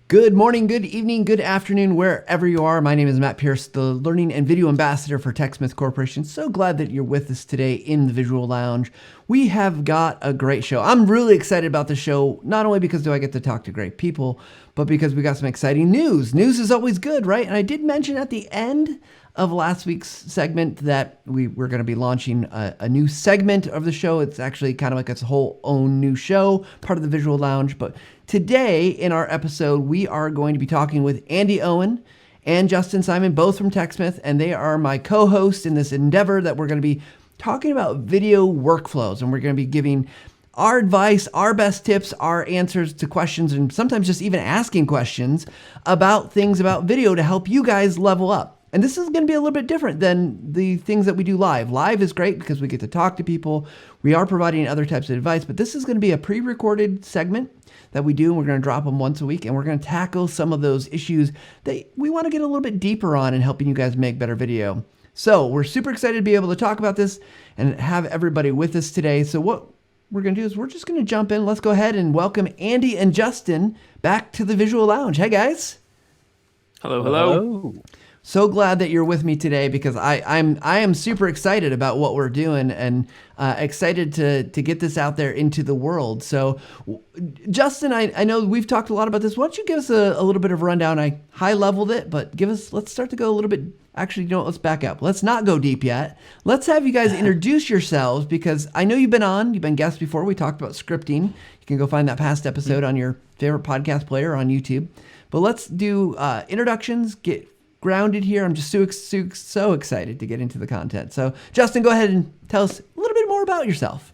Good morning, good evening, good afternoon, wherever you are. My name is Matt Pierce, the Learning and Video Ambassador for TechSmith Corporation. So glad that you're with us today in the Visual Lounge. We have got a great show. I'm really excited about the show, not only because do I get to talk to great people, but because we got some exciting news. News is always good, right? And I did mention at the end of last week's segment that we're going to be launching a new segment of the show. It's actually kind of like its whole own new show, part of the Visual Lounge. But today in our episode, we are going to be talking with Andy Owen and Justin Simon, both from TechSmith, and they are my co-hosts in this endeavor that we're going to be talking about video workflows. And we're going to be giving our advice, our best tips, our answers to questions, and sometimes just even asking questions about things about video to help you guys level up. And this is going to be a little bit different than the things that we do live. Live is great because we get to talk to people. We are providing other types of advice, but this is going to be a pre-recorded segment that we do, and we're going to drop them once a week, and we're going to tackle some of those issues that we want to get a little bit deeper on in helping you guys make better video. So we're super excited to be able to talk about this and have everybody with us today. So what we're going to do is we're just going to jump in. Let's go ahead and welcome Andy and Justin back to the Visual Lounge. Hey, guys. Hello, hello. So glad that you're with me today because I am super excited about what we're doing and excited to get this out there into the world. So, Justin, I know we've talked a lot about this. Why don't you give us a little bit of a rundown? I high leveled it, but let's start to go a little bit. Actually, let's back up. Let's not go deep yet. Let's have you guys introduce yourselves because I know you've been guests before. We talked about scripting. You can go find that past episode on your favorite podcast player on YouTube. But let's do introductions, get grounded here. I'm just so excited to get into the content. So Justin, go ahead and tell us a little bit more about yourself.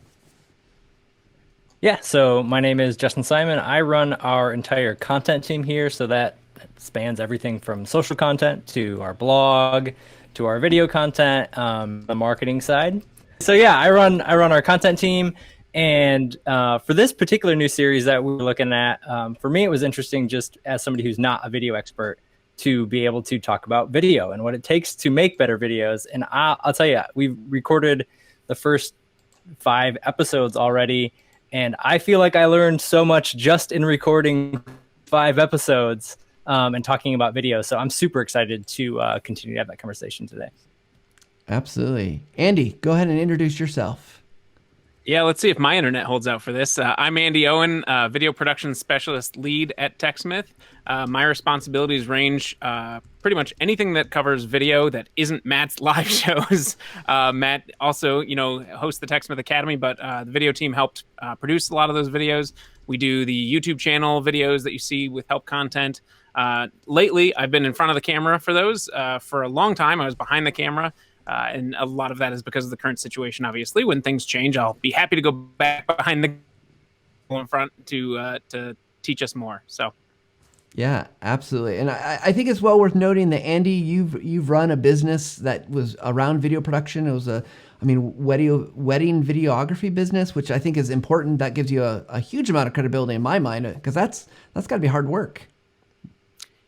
Yeah, so my name is Justin Simon. I run our entire content team here, so that spans everything from social content to our blog to our video content, the marketing side. So yeah, I run our content team, and for this particular new series that we were looking at, for me it was interesting just as somebody who's not a video expert to be able to talk about video and what it takes to make better videos. And I'll tell you, we've recorded the first 5 episodes already, and I feel like I learned so much just in recording 5 episodes and talking about video. So I'm super excited to continue to have that conversation today. Absolutely. Andy, go ahead and introduce yourself. Yeah, let's see if my internet holds out for this. I'm Andy Owen, video production specialist lead at TechSmith. My responsibilities range pretty much anything that covers video that isn't Matt's live shows. Matt also, hosts the TechSmith Academy, but the video team helped produce a lot of those videos. We do the YouTube channel videos that you see with help content. Lately, I've been in front of the camera for those. For a long time, I was behind the camera. And a lot of that is because of the current situation, obviously. When things change, I'll be happy to go back behind the in front to teach us more. So, yeah, absolutely. And I think it's well worth noting that, Andy, you've run a business that was around video production. It was wedding videography business, which I think is important. That gives you a huge amount of credibility in my mind because that's got to be hard work.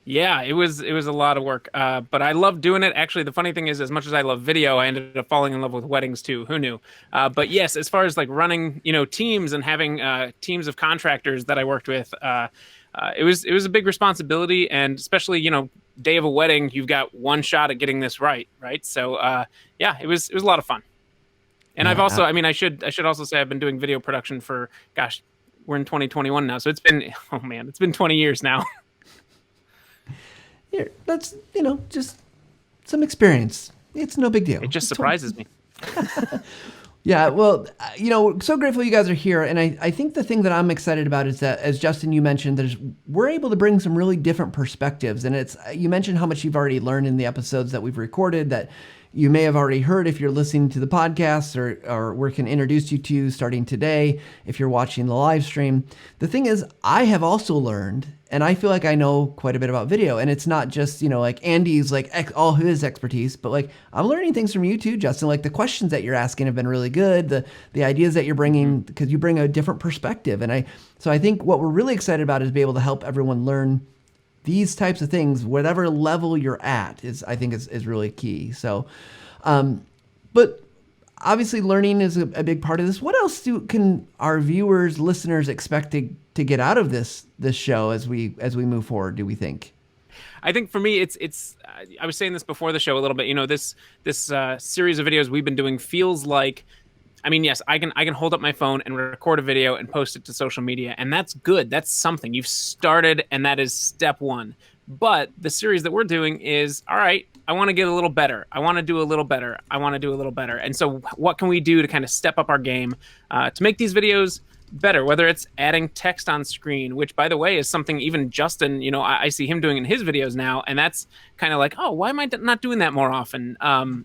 Yeah, it was a lot of work, but I love doing it. Actually, the funny thing is, as much as I love video, I ended up falling in love with weddings too. Who knew? But yes, as far as like running, teams and having teams of contractors that I worked with, it was a big responsibility, and especially day of a wedding, you've got one shot at getting this right? So yeah, it was a lot of fun. And yeah, I've also, I should also say I've been doing video production for, gosh, we're in 2021 now, so it's been 20 years now. Here, that's, just some experience. It's no big deal. It just surprises me. Yeah, well, so grateful you guys are here. And I think the thing that I'm excited about is that, as Justin, you mentioned, we're able to bring some really different perspectives. And you mentioned how much you've already learned in the episodes that we've recorded that you may have already heard if you're listening to the podcast or we can introduce you to starting today if you're watching the live stream. The thing is, I have also learned, and I feel like I know quite a bit about video, and it's not just, like Andy's like all his expertise, but like I'm learning things from you too, Justin. Like the questions that you're asking have been really good. The ideas that you're bringing, because you bring a different perspective. And so I think what we're really excited about is be able to help everyone learn these types of things, whatever level you're at, I think is really key. So, but obviously learning is a big part of this. What else can our viewers, listeners expect to get out of this show as we move forward, do we think? I think for me, it's. I was saying this before the show a little bit. You know, this series of videos we've been doing feels like. I mean, yes, I can hold up my phone and record a video and post it to social media, and that's good. That's something you've started, and that is step one. But the series that we're doing is, all right, I want to get a little better. I want to do a little better. I want to do a little better. And so what can we do to kind of step up our game to make these videos better, whether it's adding text on screen, which, by the way, is something even Justin, you know, I see him doing in his videos now. And that's kind of like, oh, why am I not doing that more often?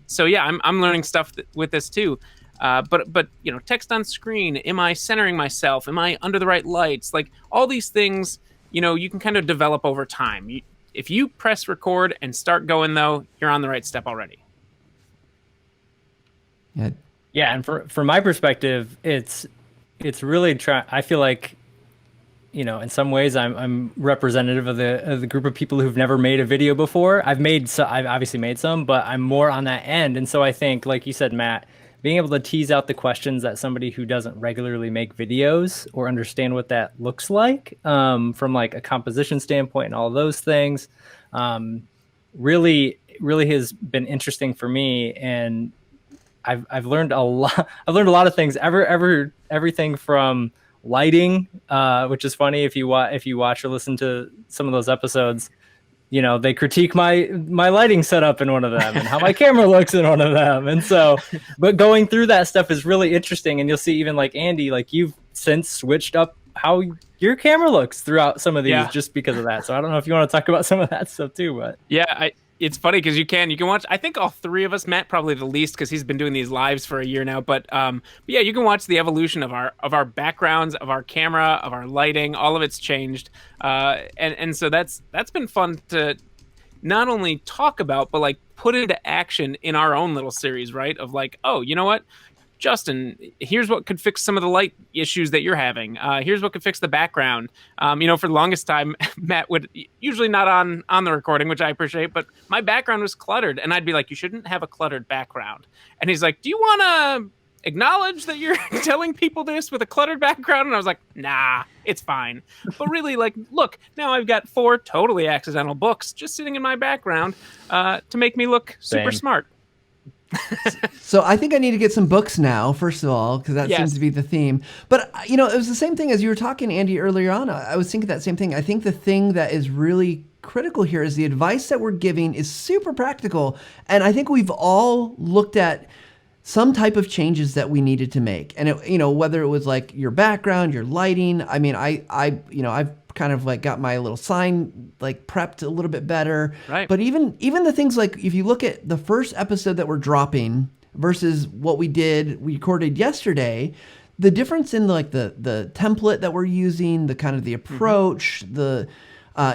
So, yeah, I'm learning stuff with this, too. But you know, text on screen, am I centering myself? Am I under the right lights? Like all these things, you know, you can kind of develop over time. If you press record and start going, though, you're on the right step already. Yeah, and from my perspective, it's really I feel like, you know, in some ways I'm representative of the group of people who've never made a video before. I've obviously made some, but I'm more on that end. And so I think, like you said, Matt, being able to tease out the questions that somebody who doesn't regularly make videos or understand what that looks like from like a composition standpoint and all those things really has been interesting for me. And I've learned a lot. I've learned a lot of things. Everything from lighting, which is funny if you watch or listen to some of those episodes. You know, they critique my lighting setup in one of them and how my camera looks in one of them. And so, but going through that stuff is really interesting. And you'll see even like Andy, like you've since switched up how your camera looks throughout some of these just because of that. So I don't know if you want to talk about some of that stuff too, but yeah, it's funny because you can watch. I think all three of us, Matt probably the least because he's been doing these lives for a year now. But yeah, you can watch the evolution of our backgrounds, of our camera, of our lighting. All of it's changed, and so that's been fun to not only talk about but like put into action in our own little series, right? Of like, oh, you know what, Justin, here's what could fix some of the light issues that you're having. Here's what could fix the background. You know, for the longest time, Matt would usually not on the recording, which I appreciate, but my background was cluttered. And I'd be like, you shouldn't have a cluttered background. And he's like, do you want to acknowledge that you're telling people this with a cluttered background? And I was like, nah, it's fine. But really, like, look, now I've got 4 totally accidental books just sitting in my background to make me look super smart. So I think I need to get some books now, first of all, because that seems to be the theme. But, you know, it was the same thing as you were talking, Andy, earlier on. I was thinking that same thing. I think the thing that is really critical here is the advice that we're giving is super practical. And I think we've all looked at some type of changes that we needed to make. And, you know, whether it was like your background, your lighting. I mean, I've kind of like got my little sign like prepped a little bit better. Right. But even the things like if you look at the first episode that we're dropping versus what we recorded yesterday, the difference in like the template that we're using, the kind of the approach, the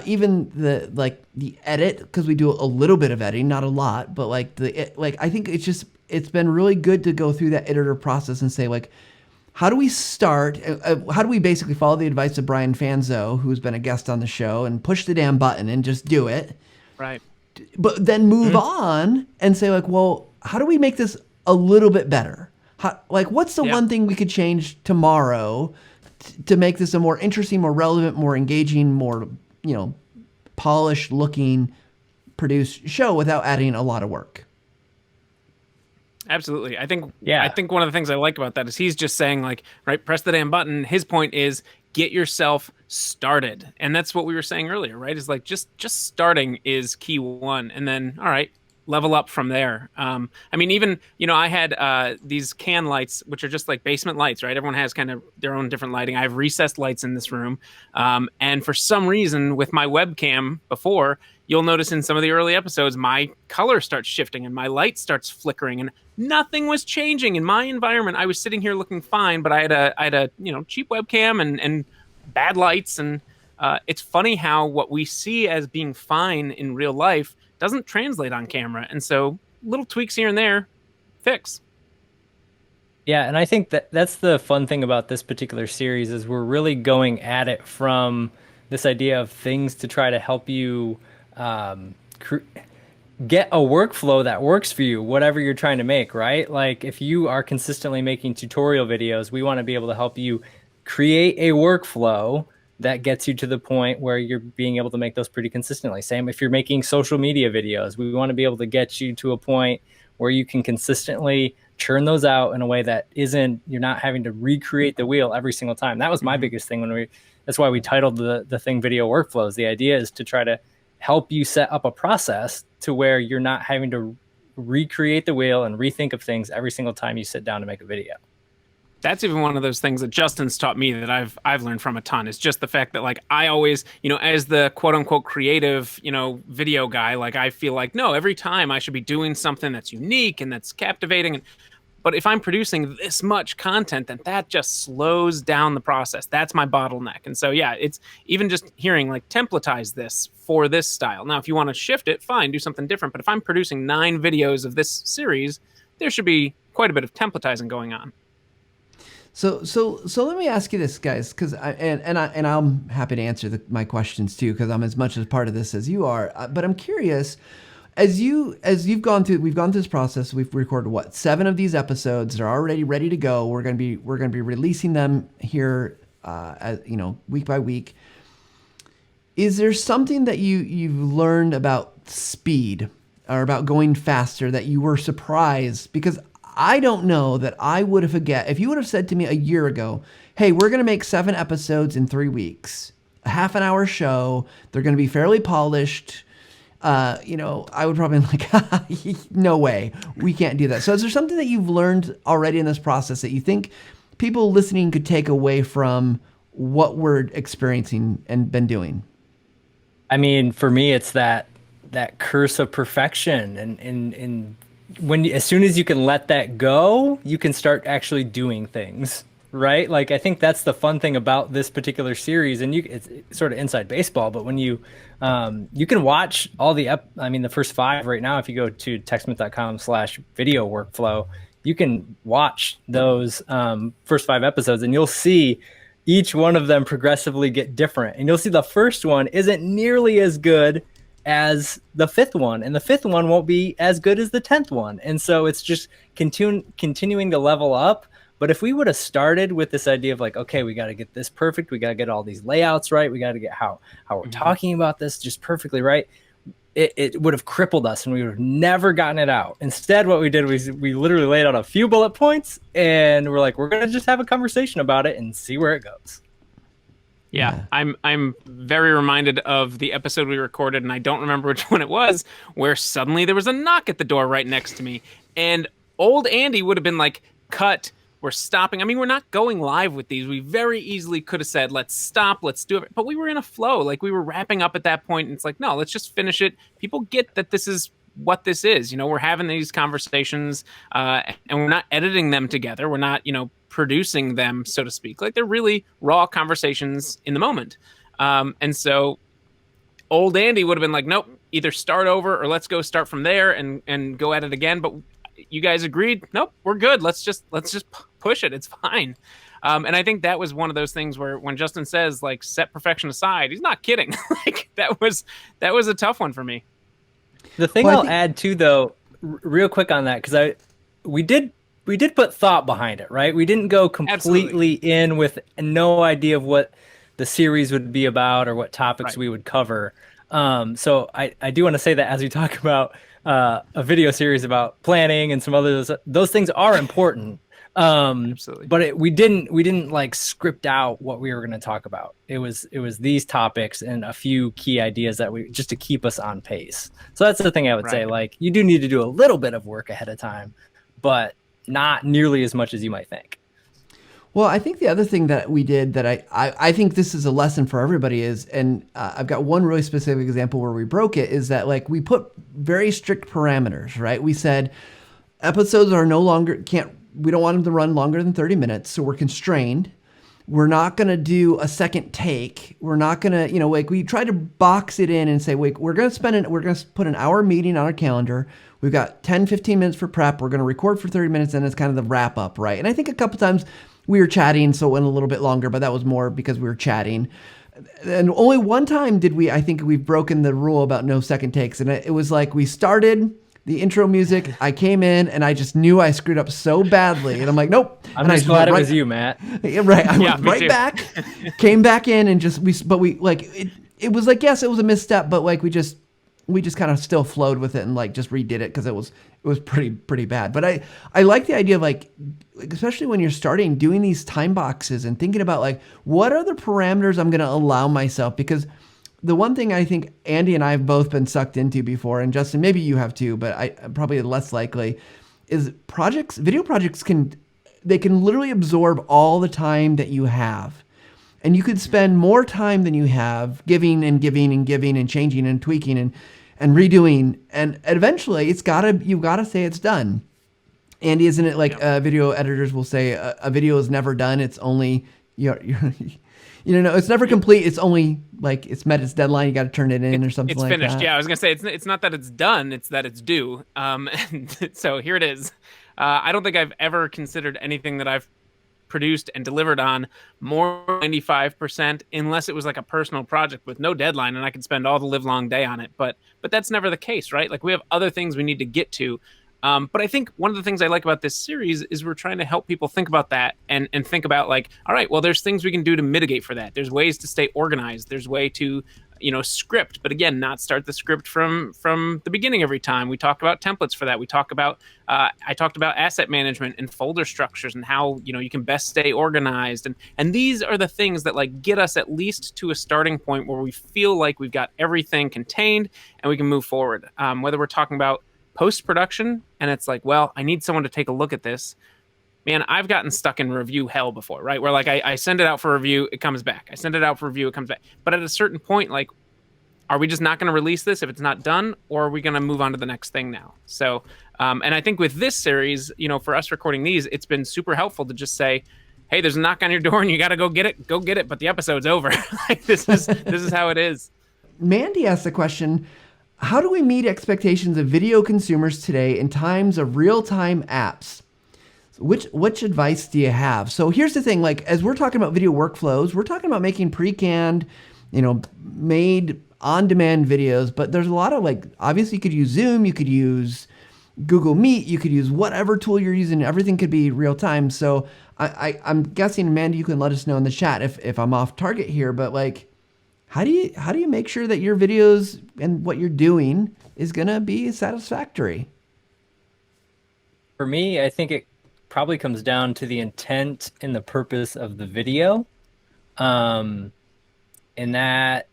even the like the edit, because we do a little bit of editing, not a lot, but like I think it's been really good to go through that editor process and say like, how do we start? How do we basically follow the advice of Brian Fanzo, who's been a guest on the show, and push the damn button and just do it? Right. But then move on and say like, well, how do we make this a little bit better? What's the one thing we could change tomorrow to make this a more interesting, more relevant, more engaging, more, you know, polished looking, produced show without adding a lot of work? Absolutely. I think one of the things I like about that is he's just saying like, right, press the damn button. His point is get yourself started. And that's what we were saying earlier, right? Is like just starting is key one. And then, all right, level up from there. I mean, even, you know, I had these can lights, which are just like basement lights, right? Everyone has kind of their own different lighting. I have recessed lights in this room. And for some reason with my webcam before, you'll notice in some of the early episodes, my color starts shifting and my light starts flickering and nothing was changing in my environment. I was sitting here looking fine, but I had a you know, cheap webcam and bad lights. And it's funny how what we see as being fine in real life doesn't translate on camera. And so little tweaks here and there fix. Yeah, and I think that's the fun thing about this particular series is we're really going at it from this idea of things to try to help you get a workflow that works for you, whatever you're trying to make, right? Like if you are consistently making tutorial videos, we want to be able to help you create a workflow that gets you to the point where you're being able to make those pretty consistently. Same if you're making social media videos, we want to be able to get you to a point where you can consistently churn those out in a way that you're not having to recreate the wheel every single time. That was my biggest thing that's why we titled the thing Video Workflows. The idea is to try to help you set up a process to where you're not having to recreate the wheel and rethink of things every single time you sit down to make a video. That's even one of those things that Justin's taught me that I've learned from a ton, is just the fact that like I always, as the quote unquote creative, video guy, like I feel like, no, every time I should be doing something that's unique and that's captivating. But if I'm producing this much content, then that just slows down the process. That's my bottleneck. And so, yeah, it's even just hearing like templatize this for this style. Now, if you want to shift it, fine, do something different. But if I'm producing 9 videos of this series, there should be quite a bit of templatizing going on. So let me ask you this, guys, because I'm happy to answer my questions too, because I'm as much as part of this as you are. But I'm curious, as we've gone through this process. We've recorded 7 of these episodes. They're already ready to go. We're gonna be releasing them here, week by week. Is there something that you've learned about speed or about going faster that you were surprised? Because I don't know that I would have if you would have said to me a year ago, hey, we're going to make 7 episodes in 3 weeks, a half an hour show. They're going to be fairly polished. I would probably be like, no way, we can't do that. So is there something that you've learned already in this process that you think people listening could take away from what we're experiencing and been doing? I mean, for me, it's that curse of perfection, and as soon as you can let that go, you can start actually doing things, right? Like, I think that's the fun thing about this particular series, and it's sort of inside baseball, but when you can watch all the first 5 right now. If you go to techsmith.com/video workflow, you can watch those first 5 episodes, and you'll see each one of them progressively get different. And you'll see the first one isn't nearly as good as the 5th one, and the 5th one won't be as good as the 10th one. And so it's just continuing to level up. But if we would have started with this idea of like, okay, we got to get this perfect, we got to get all these layouts right, we got to get how we're talking about this just perfectly right, it would have crippled us and we would have never gotten it out. Instead, what we did was we literally laid out a few bullet points and we're like, we're going to just have a conversation about it and see where it goes. Yeah, I'm very reminded of the episode we recorded, and I don't remember which one it was, where suddenly there was a knock at the door right next to me. And old Andy would have been like, cut, we're stopping. I mean, we're not going live with these. We very easily could have said, let's stop, let's do it. But we were in a flow. Like, we were wrapping up at that point, and it's like, no, let's just finish it. People get that this is what this is. We're having these conversations, and we're not editing them together. We're not, producing them, so to speak. Like, they're really raw conversations in the moment. And so old Andy would have been like, nope, either start over or let's go start from there and go at it again. But you guys agreed, nope, we're good. Let's just push it. It's fine. And I think that was one of those things where when Justin says like set perfection aside, he's not kidding. Like that was a tough one for me. The thing I'll add too, though, real quick on that, because we did put thought behind it, right? We didn't go completely in with no idea of what the series would be about or what topics we would cover. So I do want to say that as we talk about a video series about planning and some others, those things are important. Absolutely. But we didn't like script out what we were going to talk about. It was these topics and a few key ideas that just to keep us on pace. So that's the thing I would say. Like, you do need to do a little bit of work ahead of time, but not nearly as much as you might think. Well, I think the other thing that we did that I think this is a lesson for everybody is, and I've got one really specific example where we broke it, is that like we put very strict parameters, right? We said episodes are no longer, we don't want them to run longer than 30 minutes. So we're constrained. We're not going to do a second take. We're not going to, like we tried to box it in and say, wait, we're going to put an hour meeting on our calendar. We've got 10, 15 minutes for prep. We're going to record for 30 minutes and it's kind of the wrap up, right? And I think a couple times we were chatting, so it went a little bit longer, but that was more because we were chatting. And only one time did I think we've broken the rule about no second takes. And it was like we started the intro music. I came in and I just knew I screwed up so badly. And I'm like, nope. I'm and just glad it was you, Matt. Yeah, right. I went me right too. back, came back in and it was like, yes, it was a misstep, but like we just kind of still flowed with it and like just redid it because it was pretty bad. But I like the idea of like, especially when you're starting doing these time boxes and thinking about like, what are the parameters I'm going to allow myself? Because the one thing I think Andy and I have both been sucked into before, and Justin, maybe you have too, but I probably less likely, is video projects can literally absorb all the time that you have. And you could spend more time than you have giving and giving and giving and changing and tweaking and redoing. And eventually you've got to say it's done. Andy, isn't it like video editors will say a video is never done. It's only, it's never complete. It's only like it's met its deadline. You got to turn it in or something like that. It's finished. Yeah, I was going to say, it's not that it's done. It's that it's due. And so here it is. I don't think I've ever considered anything that I've produced and delivered on more than 95%, unless it was like a personal project with no deadline and I could spend all the live long day on it. But that's never the case, right? Like we have other things we need to get to. But I think one of the things I like about this series is we're trying to help people think about that and think about like, all right, well, there's things we can do to mitigate for that. There's ways to stay organized. There's way to, script, but again, not start the script from the beginning every time. We talk about templates for that. We talk about, I talked about asset management and folder structures and how, you can best stay organized. And these are the things that like get us at least to a starting point where we feel like we've got everything contained and we can move forward. Whether we're talking about post-production and it's like, well, I need someone to take a look at this. Man, I've gotten stuck in review hell before, right? Where like I send it out for review, it comes back. I send it out for review, it comes back. But at a certain point, like, are we just not going to release this if it's not done, or are we going to move on to the next thing now? So, and I think with this series, for us recording these, it's been super helpful to just say, hey, there's a knock on your door and you got to go get it. But the episode's over. Like this is how it is. Mandy asked the question, how do we meet expectations of video consumers today in times of real-time apps? Which advice do you have? So here's the thing, like as we're talking about video workflows, we're talking about making pre-canned, made on-demand videos, but there's a lot of like, obviously you could use Zoom, you could use Google Meet, you could use whatever tool you're using, everything could be real time. So I'm guessing, Amanda, you can let us know in the chat if I'm off target here, but like, how do you make sure that your videos and what you're doing is gonna be satisfactory? For me, I think it probably comes down to the intent and the purpose of the video. And that,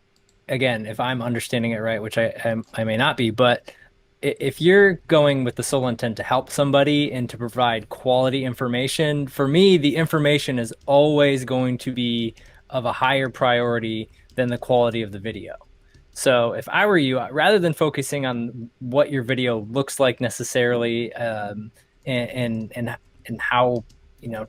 again, if I'm understanding it right, which I may not be, but if you're going with the sole intent to help somebody and to provide quality information, for me, the information is always going to be of a higher priority than the quality of the video. So if I were you, rather than focusing on what your video looks like necessarily, and how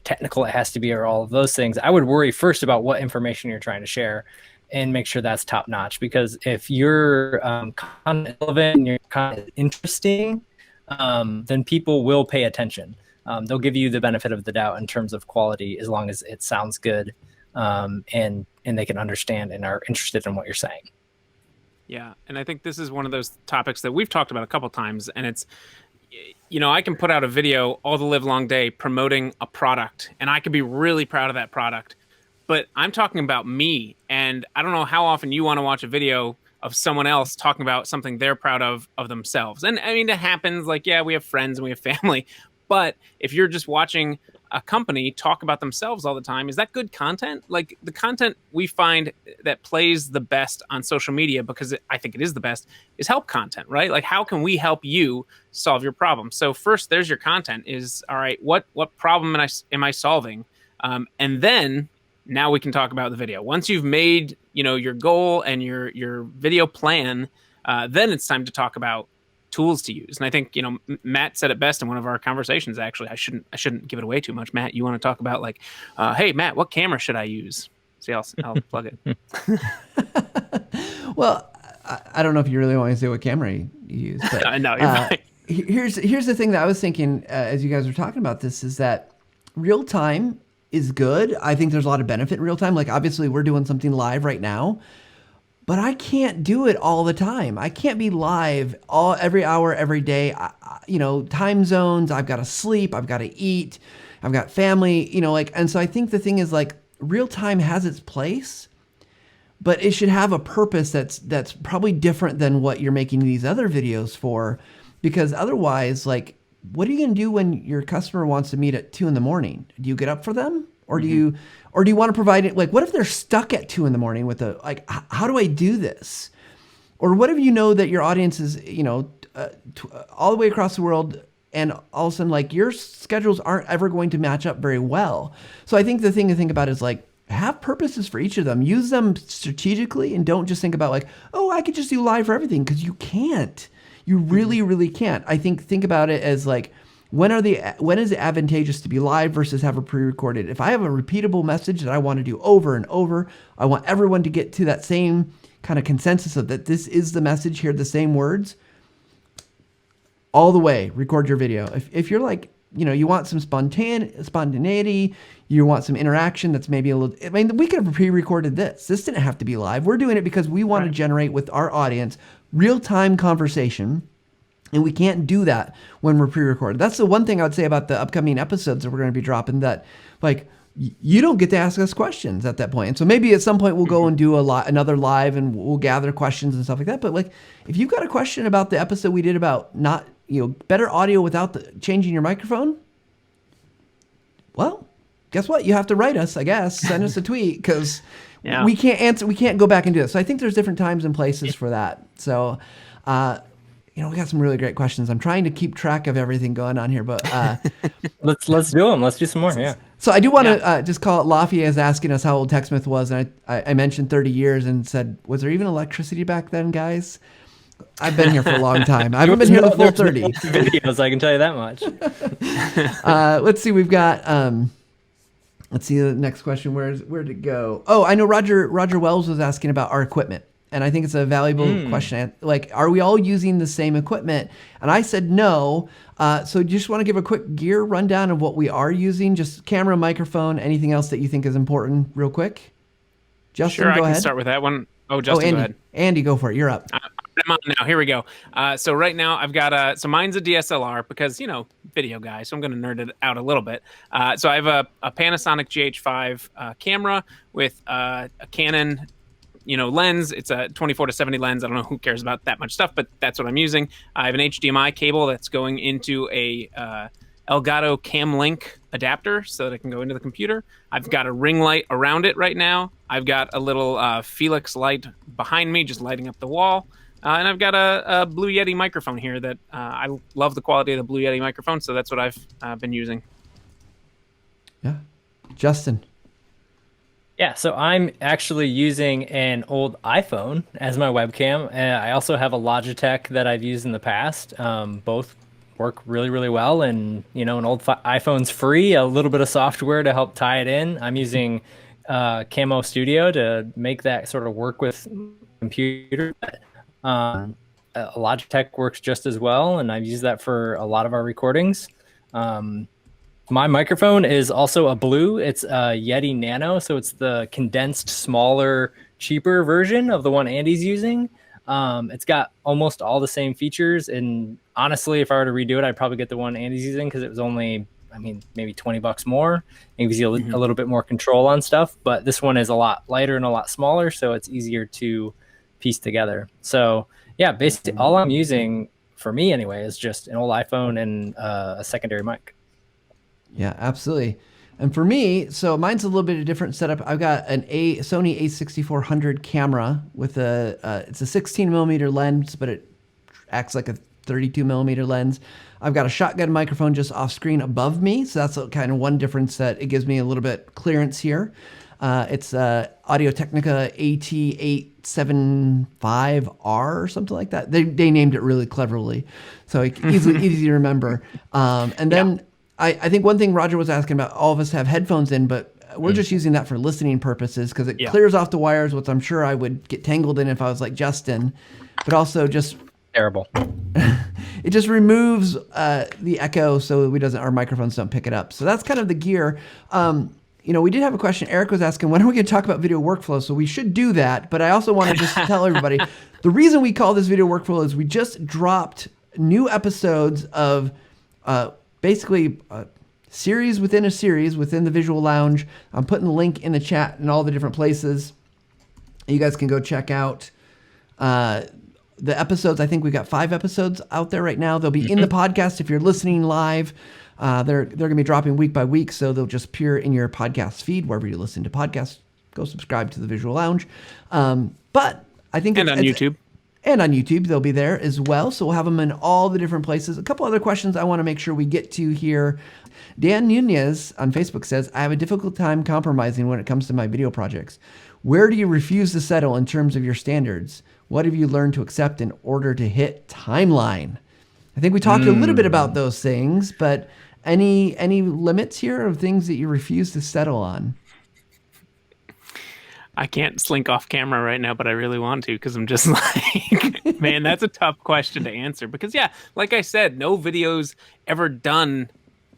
technical it has to be or all of those things, I would worry first about what information you're trying to share and make sure that's top notch. Because if your content is relevant and your content is interesting, then people will pay attention. They'll give you the benefit of the doubt in terms of quality as long as it sounds good, and they can understand and are interested in what you're saying. Yeah, and I think this is one of those topics that we've talked about a couple times, and it's, I can put out a video all the live long day promoting a product, and I could be really proud of that product, but I'm talking about me, and I don't know how often you want to watch a video of someone else talking about something they're proud of themselves. And I mean, it happens, like, yeah, we have friends and we have family, but if you're just watching a company talk about themselves all the time, is that good content? Like the content we find that plays the best on social media, because I think it is the best, is help content, right? Like how can we help you solve your problem? So first, there's your content is, all right, what problem am I solving? And then now we can talk about the video. Once you've made, your goal and your video plan, then it's time to talk about tools to use. And I think, Matt said it best in one of our conversations, actually. I shouldn't give it away too much. Matt, you want to talk about like, hey, Matt, what camera should I use? See, I'll plug it. Well, I don't know if you really want to say what camera you use, but no, you're right. Here's the thing that I was thinking as you guys were talking about this is that real time is good. I think there's a lot of benefit in real time. Like obviously we're doing something live right now, but I can't do it all the time. I can't be live every hour, every day. Time zones, I've got to sleep, I've got to eat, I've got family, and so I think the thing is like real time has its place, but it should have a purpose that's probably different than what you're making these other videos for, because otherwise, like, what are you going to do when your customer wants to meet at 2 a.m? Do you get up for them? Or do you want to provide it? Like, what if they're stuck at 2 a.m. with how do I do this? Or what if that your audience is, all the way across the world, and all of a sudden, like, your schedules aren't ever going to match up very well. So I think the thing to think about is like, have purposes for each of them, use them strategically, and don't just think about like, oh, I could just do live for everything, because you can't. You really, really can't. I think about it as like, when is it advantageous to be live versus have a pre-recorded? If I have a repeatable message that I want to do over and over, I want everyone to get to that same kind of consensus of that this is the message, hear the same words, all the way, record your video. If you're like, you want some spontaneity, you want some interaction that's maybe a little, we could have pre-recorded this. This didn't have to be live. We're doing it because we want to generate with our audience real-time conversation, and we can't do that when we're pre-recorded. That's the one thing I would say about the upcoming episodes that we're going to be dropping, that like you don't get to ask us questions at that point. And so maybe at some point we'll go and do another live, and we'll gather questions and stuff like that. But like, if you've got a question about the episode we did about not, better audio without changing your microphone, well, guess what? You have to write us, I guess. Send us a tweet, because we can't answer. We can't go back and do it. So I think there's different times and places for that. So, we got some really great questions. I'm trying to keep track of everything going on here, but let's do them. Let's do some more. Yeah. So I do want to just call it. Lafayette is asking us how old TechSmith was, and I mentioned 30 years and said, was there even electricity back then, guys? I've been here for a long time. I haven't been here the full 30 videos. I can tell you that much. Let's see. We've got. Let's see the next question. Where'd it go? Oh, I know Roger Wells was asking about our equipment. And I think it's a valuable question. Like, are we all using the same equipment? And I said no. So just want to give a quick gear rundown of what we are using. Just camera, microphone, anything else that you think is important real quick? Justin, sure, go ahead. I can start with that one. Oh, Justin, Andy, go ahead. Andy, go for it. You're up. I'm on now. Here we go. So right now I've got so mine's a DSLR because, video guy. So I'm going to nerd it out a little bit. So I have a Panasonic GH5 camera with a Canon lens. It's a 24-70 lens. I don't know who cares about that much stuff, but that's what I'm using. I have an HDMI cable that's going into a Elgato Cam Link adapter so that it can go into the computer. I've got a ring light around it right now. I've got a little Felix light behind me, just lighting up the wall. And I've got a Blue Yeti microphone here that I love the quality of the Blue Yeti microphone, so that's what I've been using. Yeah. Justin. Yeah, so I'm actually using an old iPhone as my webcam. I also have a Logitech that I've used in the past. Both work really, really well. And, an old iPhone's free, a little bit of software to help tie it in. I'm using Camo Studio to make that sort of work with computer. Logitech works just as well, and I've used that for a lot of our recordings. My microphone is also a Blue. It's a Yeti Nano, so it's the condensed, smaller, cheaper version of the one Andy's using. It's got almost all the same features, and honestly, if I were to redo it, I'd probably get the one Andy's using because it was only, maybe $20 more. It gives you a little bit more control on stuff, but this one is a lot lighter and a lot smaller, so it's easier to piece together. So yeah, basically all I'm using, for me anyway, is just an old iPhone and a secondary mic. Yeah, absolutely. And for me, so mine's a little bit of a different setup. I've got a Sony a6400 camera with it's a 16 millimeter lens, but it acts like a 32 millimeter lens. I've got a shotgun microphone just off screen above me. So that's kind of one difference, that it gives me a little bit clearance here. It's Audio-Technica AT875R or something like that. They named it really cleverly, so easy to remember. And then I think one thing Roger was asking about, all of us have headphones in, but we're just using that for listening purposes because it clears off the wires, which I'm sure I would get tangled in if I was like Justin, but also just terrible. It just removes the echo so our microphones don't pick it up. So that's kind of the gear. we did have a question. Eric was asking, when are we going to talk about video workflow? So we should do that. But I also want to just tell everybody, the reason we call this video workflow is we just dropped new episodes of basically series within a series within the Visual Lounge. I'm putting the link in the chat in all the different places. You guys can go check out the episodes. I think we've got 5 episodes out there right now. They'll be in the podcast if you're listening live. They're going to be dropping week by week, so they'll just appear in your podcast feed wherever you listen to podcasts. Go subscribe to the Visual Lounge. But I think on YouTube. And on YouTube, they'll be there as well. So we'll have them in all the different places. A couple other questions I want to make sure we get to here. Dan Nunez on Facebook says, I have a difficult time compromising when it comes to my video projects. Where do you refuse to settle in terms of your standards? What have you learned to accept in order to hit timeline? I think we talked a little bit about those things, but any limits here of things that you refuse to settle on? I can't slink off camera right now, but I really want to because I'm just like, man, that's a tough question to answer. Because, yeah, like I said, no video's ever done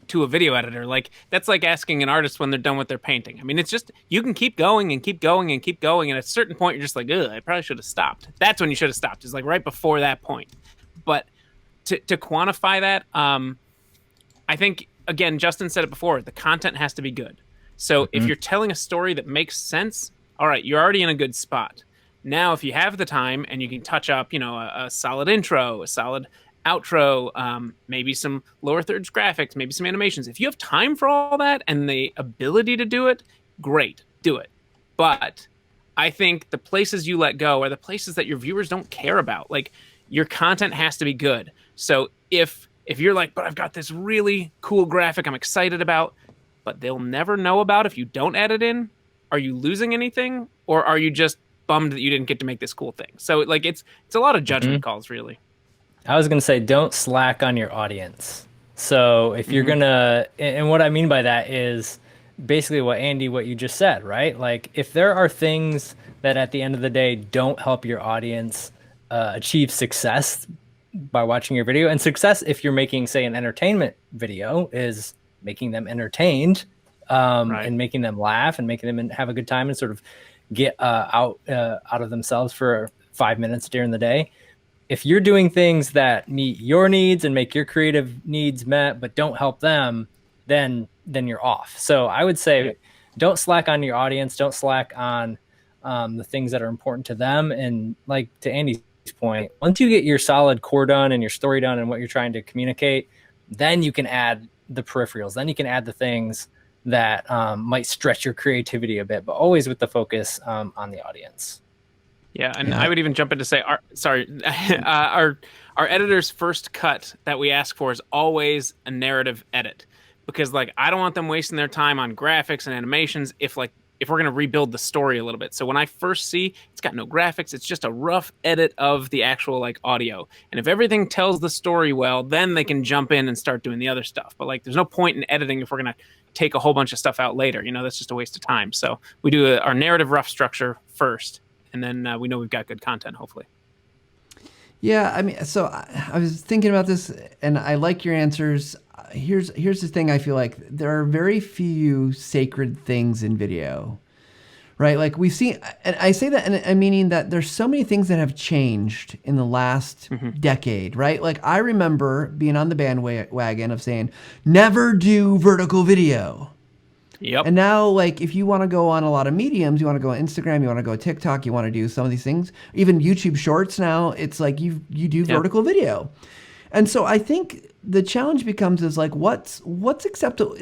to a video editor. Like, that's like asking an artist when they're done with their painting. I mean, it's just, you can keep going and keep going and keep going. And at a certain point, you're just like, ugh, I probably should have stopped. That's when you should have stopped. It's like right before that point. But to quantify that, I think, again, Justin said it before, the content has to be good. So if you're telling a story that makes sense, all right, you're already in a good spot. Now, if you have the time and you can touch up, a solid intro, a solid outro, maybe some lower thirds graphics, maybe some animations. If you have time for all that and the ability to do it, great, do it. But I think the places you let go are the places that your viewers don't care about. Like, your content has to be good. So if you're like, but I've got this really cool graphic I'm excited about, but they'll never know about if you don't add it in, are you losing anything, or are you just bummed that you didn't get to make this cool thing? So like it's a lot of judgment calls, really. I was gonna say, don't slack on your audience. So if you're gonna, and what I mean by that is basically what you just said, right? Like, if there are things that at the end of the day don't help your audience achieve success by watching your video, and success if you're making, say, an entertainment video is making them entertained. Right. And making them laugh and making them have a good time and sort of get out of themselves for 5 minutes during the day. If you're doing things that meet your needs and make your creative needs met, but don't help them, then you're off. So I would say, don't slack on your audience. Don't slack on the things that are important to them. And like to Andy's point, once you get your solid core done and your story done and what you're trying to communicate, then you can add the peripherals. Then you can add the things that might stretch your creativity a bit, but always with the focus on the audience. Yeah, and I would even jump in to say, our editor's first cut that we ask for is always a narrative edit, because like I don't want them wasting their time on graphics and animations if we're going to rebuild the story a little bit. So when I first see it's got no graphics, it's just a rough edit of the actual like audio. And if everything tells the story well, then they can jump in and start doing the other stuff. But like, there's no point in editing if we're going to take a whole bunch of stuff out later. That's just a waste of time. So we do our narrative rough structure first, and then we know we've got good content, hopefully. Yeah, I mean, so I was thinking about this, and I like your answers. Here's the thing. I feel like there are very few sacred things in video, right? Like we've seen, and I say that, and meaning that there's so many things that have changed in the last decade, right? Like I remember being on the bandwagon of saying, never do vertical video. Yep. And now, like, if you want to go on a lot of mediums, you want to go on Instagram, you want to go TikTok, you want to do some of these things, even YouTube Shorts now, it's like you do vertical video. And so I think the challenge becomes is like, what's acceptable?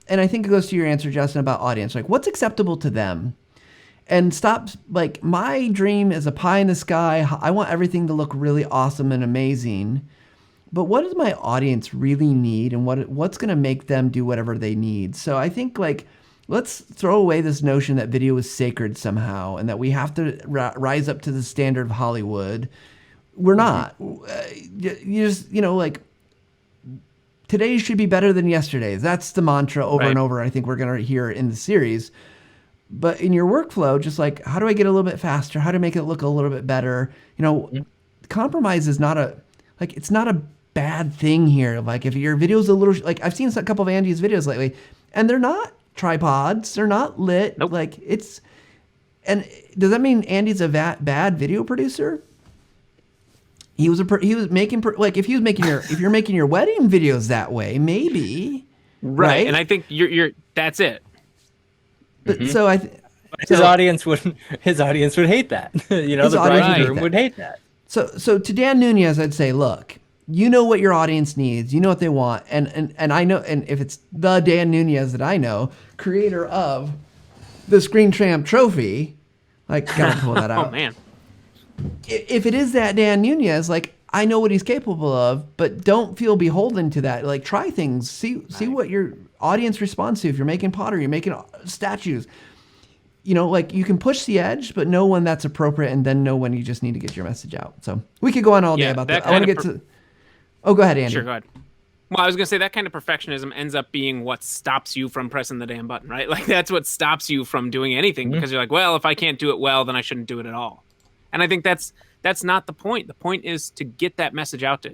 And I think it goes to your answer, Justin, about audience. Like, what's acceptable to them? And stop, like, my dream is a pie in the sky. I want everything to look really awesome and amazing. But what does my audience really need, and what's going to make them do whatever they need? So I think, like, let's throw away this notion that video is sacred somehow and that we have to rise up to the standard of Hollywood. We're not. You just, like, today should be better than yesterday. That's the mantra over and over. I think we're going to hear in the series. But in your workflow, just like, how do I get a little bit faster? How to make it look a little bit better? Compromise is not it's not a bad thing here. Like if your video's a little, like I've seen a couple of Andy's videos lately, and they're not tripods. They're not lit. Nope. Like it's, and does that mean Andy's a bad video producer? He was making like if you're making your wedding videos that way, maybe. Right. And I think you're that's it. But so his audience would hate that. The bridegroom would hate that. So to Dan Nunez, I'd say, look, you know what your audience needs, you know what they want, and I know, and if it's the Dan Nunez that I know, creator of the Screen Tramp Trophy, like gotta pull that out. Oh man. If it is that Dan Nunez, like I know what he's capable of, but don't feel beholden to that. Like try things, see what your audience responds to. If you're making pottery, you're making statues, like you can push the edge, but know when that's appropriate, and then know when you just need to get your message out. So we could go on all day about that. I want to get to. Oh, go ahead, Andy. Sure, go ahead. Well, I was going to say that kind of perfectionism ends up being what stops you from pressing the damn button, right? Like that's what stops you from doing anything because you're like, well, if I can't do it well, then I shouldn't do it at all. And I think that's not the point. The point is to get that message out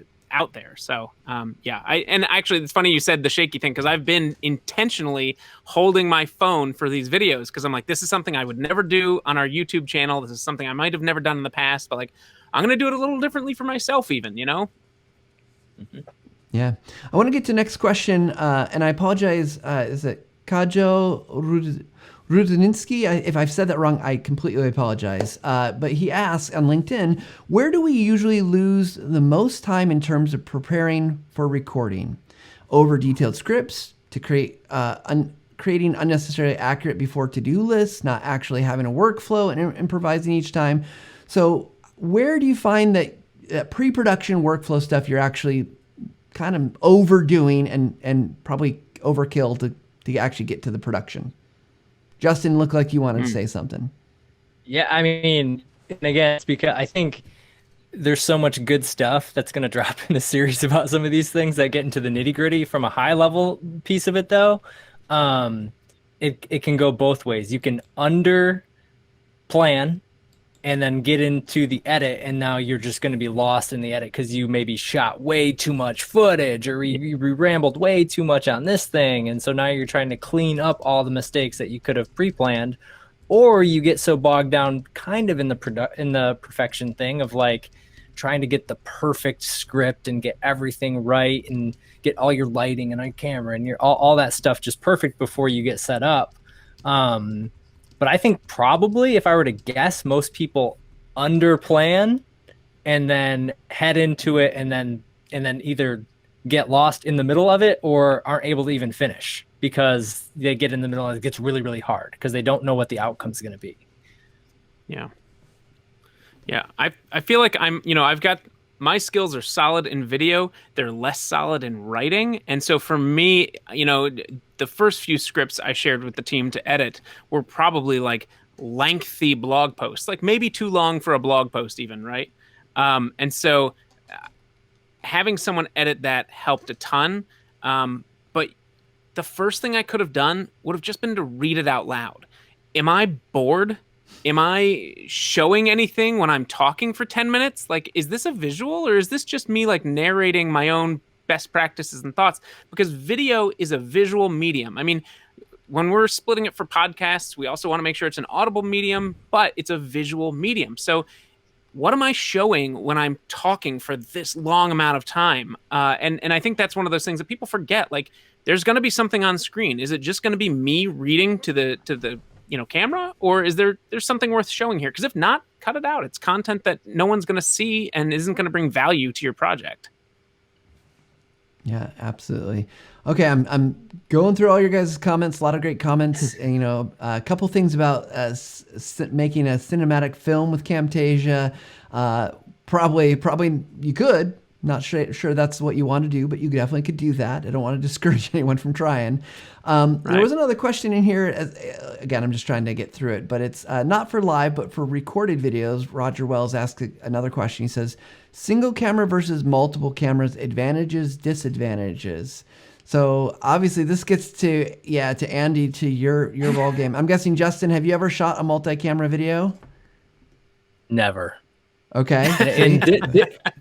there. So, and actually it's funny you said the shaky thing because I've been intentionally holding my phone for these videos because I'm like, this is something I would never do on our YouTube channel. This is something I might have never done in the past, but like, I'm going to do it a little differently for myself even, Mm-hmm. Yeah. I want to get to the next question, and I apologize. Is it Kajo Rudzinski? If I've said that wrong, I completely apologize. But he asks on LinkedIn, where do we usually lose the most time in terms of preparing for recording? Over detailed scripts to creating unnecessarily accurate before to-do lists, not actually having a workflow and improvising each time. So where do you find that pre-production workflow stuff you're actually kind of overdoing and probably overkill to actually get to the production? Justin, looked like you wanted to say something. Yeah, I mean, and again, it's because I think there's so much good stuff that's going to drop in the series about some of these things that get into the nitty gritty. From a high level piece of it, though, it can go both ways. You can under plan and then get into the edit, and now you're just going to be lost in the edit because you maybe shot way too much footage or you rambled way too much on this thing, and so now you're trying to clean up all the mistakes that you could have pre-planned, or you get so bogged down kind of in the perfection thing of like trying to get the perfect script and get everything right and get all your lighting and on camera and all that stuff just perfect before you get set up. But I think probably if I were to guess, most people under plan and then head into it and then either get lost in the middle of it or aren't able to even finish because they get in the middle and it gets really, really hard because they don't know what the outcome is going to be. Yeah. Yeah. I feel like I've got my skills are solid in video. They're less solid in writing. And so for me, the first few scripts I shared with the team to edit were probably like lengthy blog posts, like maybe too long for a blog post even, right? And so having someone edit that helped a ton. But the first thing I could have done would have just been to read it out loud. Am I bored? Am I showing anything when I'm talking for 10 minutes? Like, is this a visual or is this just me like narrating my own best practices and thoughts? Because video is a visual medium. I mean, when we're splitting it for podcasts, we also want to make sure it's an audible medium, but it's a visual medium. So what am I showing when I'm talking for this long amount of time? And I think that's one of those things that people forget. Like, there's going to be something on screen. Is it just going to be me reading to the camera, or is there's something worth showing here? Because if not, cut it out. It's content that no one's going to see and isn't going to bring value to your project. Yeah, absolutely. Okay, I'm going through all your guys' comments. A lot of great comments. And, a couple things about making a cinematic film with Camtasia. Probably you could. Not sure that's what you want to do, but you definitely could do that. I don't want to discourage anyone from trying. Right. There was another question in here. Again, I'm just trying to get through it, but it's not for live, but for recorded videos. Roger Wells asked another question. He says, single camera versus multiple cameras, advantages, disadvantages. So obviously this gets to Andy, to your ball game. I'm guessing, Justin, have you ever shot a multi-camera video? Never. Okay. And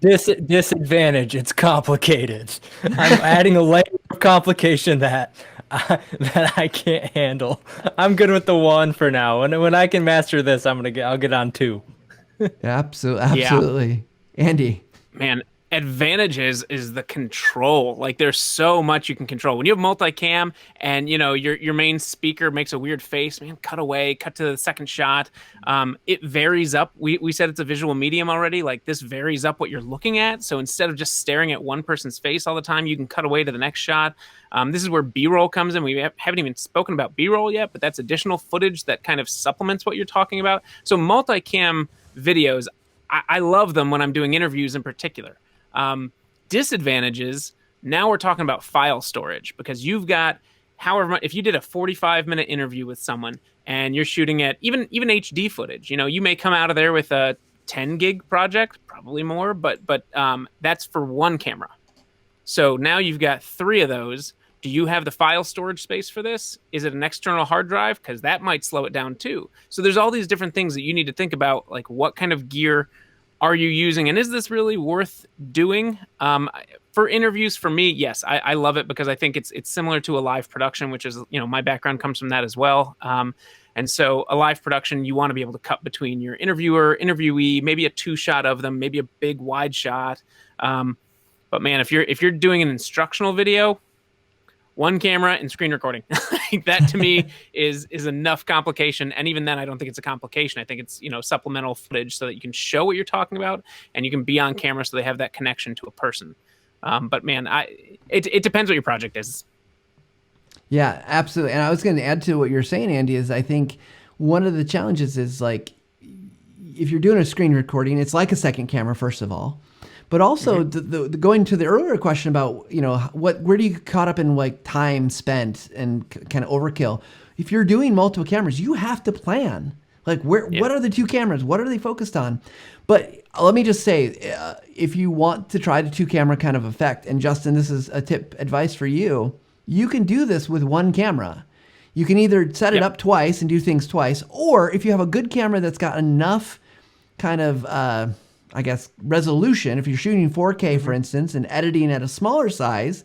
disadvantage, it's complicated. I'm adding a layer of complication that that I can't handle. I'm good with the one for now. When I can master this, I'll get on two. Absolutely, Yeah. absolutely. Andy. Man, advantages is the control. Like there's so much you can control. When you have multicam and your main speaker makes a weird face, man, cut away, cut to the second shot. It varies up. We said it's a visual medium already. Like this varies up what you're looking at. So instead of just staring at one person's face all the time, you can cut away to the next shot. This is where B-roll comes in. We haven't even spoken about B-roll yet, but that's additional footage that kind of supplements what you're talking about. So multicam videos, I love them when I'm doing interviews in particular. Disadvantages, now we're talking about file storage because you've got however much, if you did a 45-minute interview with someone and you're shooting at even HD footage, you may come out of there with a 10 gig project, probably more, but that's for one camera. So now you've got 3 of those. Do you have the file storage space for this? Is it an external hard drive? Because that might slow it down too. So there's all these different things that you need to think about, like what kind of gear are you using? And is this really worth doing? For interviews, for me, yes, I love it because I think it's similar to a live production, which is, my background comes from that as well. And so a live production, you want to be able to cut between your interviewer, interviewee, maybe a 2-shot of them, maybe a big wide shot. But man, if you're doing an instructional video, one camera and screen recording. That to me is enough complication. And even then, I don't think it's a complication. I think it's, supplemental footage so that you can show what you're talking about and you can be on camera so they have that connection to a person. But man, it depends what your project is. Yeah, absolutely. And I was going to add to what you're saying, Andy, is I think one of the challenges is like, if you're doing a screen recording, it's like a second camera, first of all. But also, the going to the earlier question about, where do you caught up in like time spent and kind of overkill? If you're doing multiple cameras, you have to plan. Like what are the 2 cameras? What are they focused on? But let me just say, if you want to try the 2 camera kind of effect, and Justin, this is a tip advice for you, you can do this with 1 camera. You can either set it up twice and do things twice, or if you have a good camera that's got enough kind of resolution, if you're shooting 4K, for instance, and editing at a smaller size,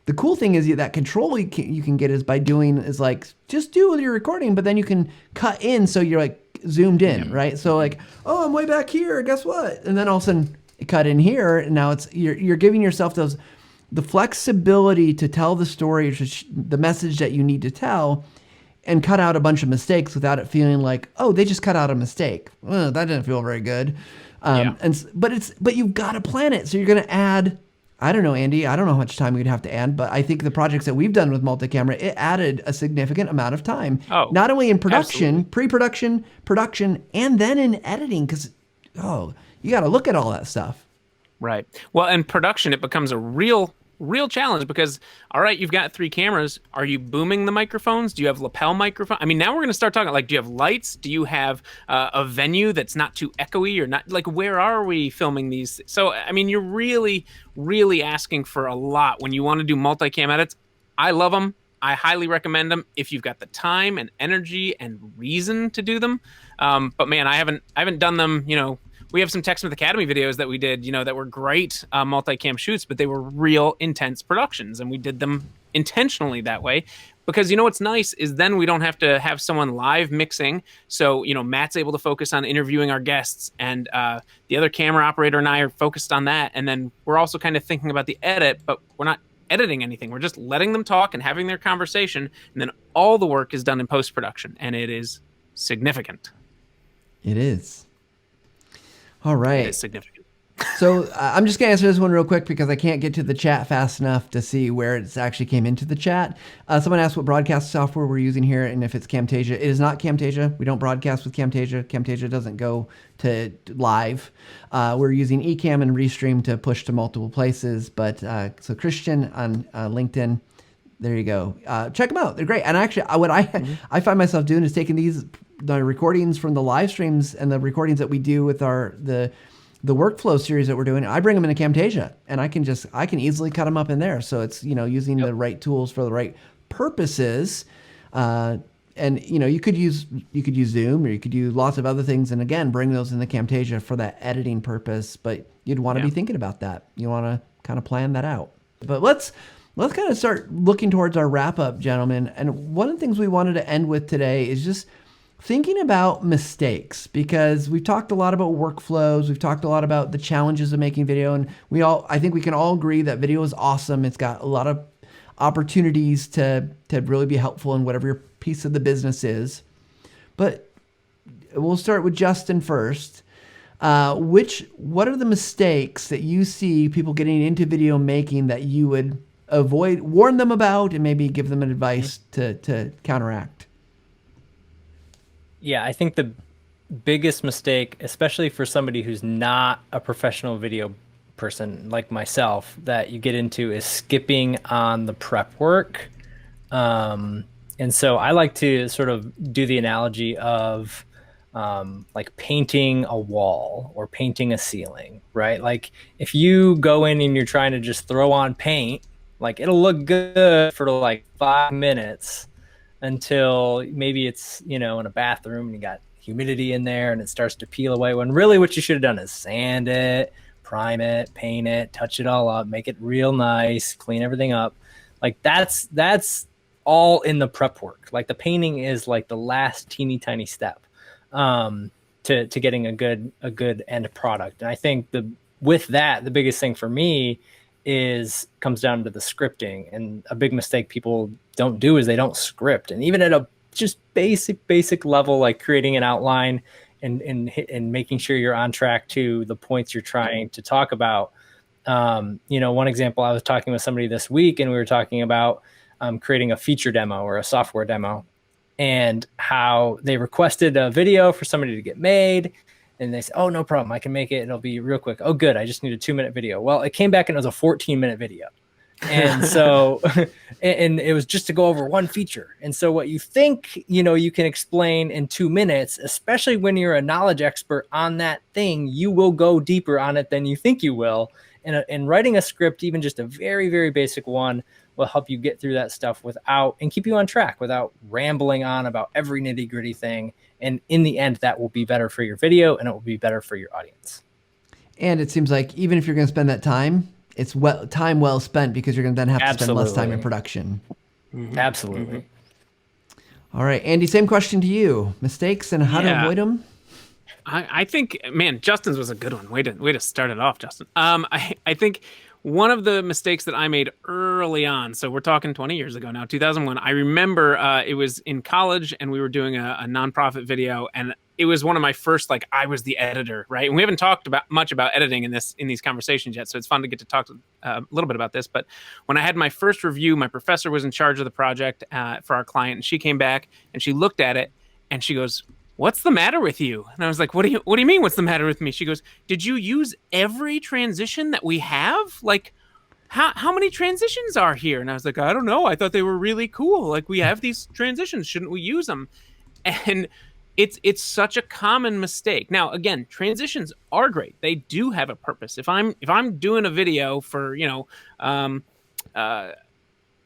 the cool thing is that control you can get is by just do your recording, but then you can cut in so you're like zoomed in, right? So like, oh, I'm way back here, guess what? And then all of a sudden you cut in here, and now you're giving yourself the flexibility to tell the story, the message that you need to tell, and cut out a bunch of mistakes without it feeling like, oh, they just cut out a mistake. That didn't feel very good. But you've got to plan it. So you're going to add, I don't know, Andy, I don't know how much time we'd have to add, but I think the projects that we've done with multi-camera, it added a significant amount of time. Oh, not only in production, absolutely. pre-production, production, and then in editing, because, you got to look at all that stuff. Right. Well, in production, it becomes a real challenge because, all right, you've got 3 cameras. Are you booming the microphones? Do you have lapel microphone? I mean, now we're going to start talking like, do you have lights? Do you have a venue that's not too echoey or not? Like, where are we filming these? So, I mean, you're really, really asking for a lot when you want to do multicam edits. I love them. I highly recommend them if you've got the time and energy and reason to do them. But man, I haven't done them, we have some TechSmith Academy videos that we did, that were great multicam shoots, but they were real intense productions, and we did them intentionally that way because what's nice is then we don't have to have someone live mixing. So Matt's able to focus on interviewing our guests, and the other camera operator and I are focused on that, and then we're also kind of thinking about the edit, but we're not editing anything. We're just letting them talk and having their conversation, and then all the work is done in post-production, and it is significant. It is. All right. It is significant. So I'm just going to answer this one real quick because I can't get to the chat fast enough to see where it actually came into the chat. Someone asked what broadcast software we're using here and if it's Camtasia. It is not Camtasia. We don't broadcast with Camtasia. Camtasia doesn't go to live. We're using Ecamm and Restream to push to multiple places. But so Christian on LinkedIn, there you go. Check them out. They're great. And actually, what I find myself doing is taking the recordings from the live streams and the recordings that we do with the workflow series that we're doing. I bring them into Camtasia, and I can easily cut them up in there. So it's using the right tools for the right purposes. And you could use Zoom, or you could use lots of other things, and again bring those into Camtasia for that editing purpose. But you'd want to be thinking about that. You want to kind of plan that out. But let's Let's kind of start looking towards our wrap up, gentlemen. And one of the things we wanted to end with today is just thinking about mistakes, because we've talked a lot about workflows. We've talked a lot about the challenges of making video. And I think we can all agree that video is awesome. It's got a lot of opportunities to really be helpful in whatever your piece of the business is. But we'll start with Justin first. What are the mistakes that you see people getting into video making that you would avoid, warn them about, and maybe give them an advice to counteract? Yeah, I think the biggest mistake, especially for somebody who's not a professional video person like myself, that you get into is skipping on the prep work. And so I like to sort of do the analogy of like painting a wall or painting a ceiling, right? Like if you go in and you're trying to just throw on paint, like it'll look good for like 5 minutes until maybe it's, in a bathroom and you got humidity in there and it starts to peel away, when really what you should have done is sand it, prime it, paint it, touch it all up, make it real nice, clean everything up. Like that's all in the prep work. Like the painting is like the last teeny tiny step to getting a good end product. And I think with that, the biggest thing for me comes down to the scripting. And a big mistake people don't do is they don't script. And even at a just basic level, like creating an outline and making sure you're on track to the points you're trying to talk about. One example, I was talking with somebody this week and we were talking about creating a feature demo or a software demo, and how they requested a video for somebody to get made. And they said, oh, no problem, I can make it. It'll be real quick. Oh, good. I just need a 2-minute video. Well, it came back and it was a 14-minute video. And so, and it was just to go over one feature. And so what you think, you can explain in 2 minutes, especially when you're a knowledge expert on that thing, you will go deeper on it than you think you will. And writing a script, even just a very, very basic one, will help you get through that stuff and keep you on track without rambling on about every nitty gritty thing. And in the end, that will be better for your video and it will be better for your audience. And it seems like even if you're going to spend that time, it's time well spent, because you're going to then have to spend less time in production. Mm-hmm. Absolutely. Mm-hmm. All right, Andy, same question to you. Mistakes and how to avoid them? I think, man, Justin's was a good one. Way to start it off, Justin. I think one of the mistakes that I made early on, so we're talking 20 years ago now, 2001, I remember it was in college and we were doing a nonprofit video, and it was one of my first, like, I was the editor, right? And we haven't talked much about editing in these conversations yet, so it's fun to get to talk a little bit about this. But when I had my first review, my professor was in charge of the project for our client, and she came back and she looked at it and she goes, "What's the matter with you?" And I was like, what do you mean, what's the matter with me? She goes, "Did you use every transition that we have? Like, how many transitions are here?" And I was like, "I don't know. I thought they were really cool. Like, we have these transitions. Shouldn't we use them?" And it's such a common mistake. Now, again, transitions are great. They do have a purpose. If I'm doing a video for,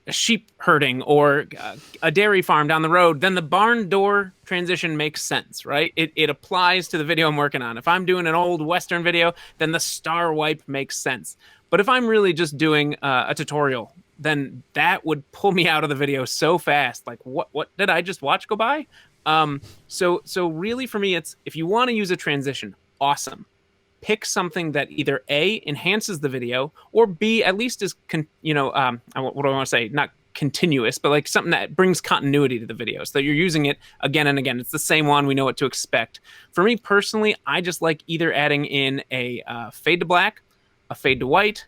sheep herding or a dairy farm down the road, then the barn door transition makes sense, right? It applies to the video I'm working on. If I'm doing an old Western video, then the star wipe makes sense. But if I'm really just doing a tutorial, then that would pull me out of the video so fast. Like, what did I just watch go by? So really for me, it's, if you want to use a transition, awesome. Pick something that either A, enhances the video, or B, at least is, what do I want to say? Not continuous, but like something that brings continuity to the video, so that you're using it again and again. It's the same one. We know what to expect. For me personally, I just like either adding in a fade to black, a fade to white,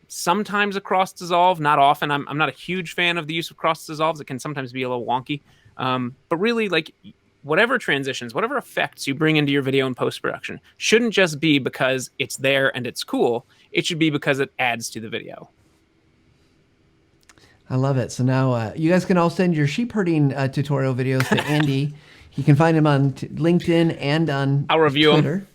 sometimes a cross dissolve, not often. I'm not a huge fan of the use of cross dissolves. It can sometimes be a little wonky. But really, like, whatever transitions, whatever effects you bring into your video in post-production shouldn't just be because it's there and it's cool. It should be because it adds to the video. I love it. So now you guys can all send your sheep herding tutorial videos to Andy. You can find him on LinkedIn and on I'll review Twitter.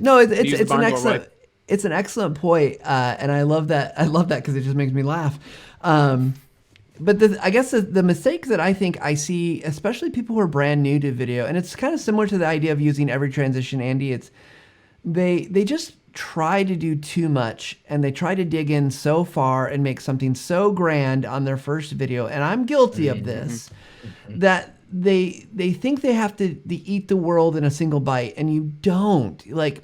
No, it's an excellent point, and I love that. I love that because it just makes me laugh. But I guess the mistake that I think I see, especially people who are brand new to video, and it's kind of similar to the idea of using every transition, Andy. It's they just try to do too much, and they try to dig in so far and make something so grand on their first video, and I'm guilty of this, that they think they have to eat the world in a single bite, and you don't. Like,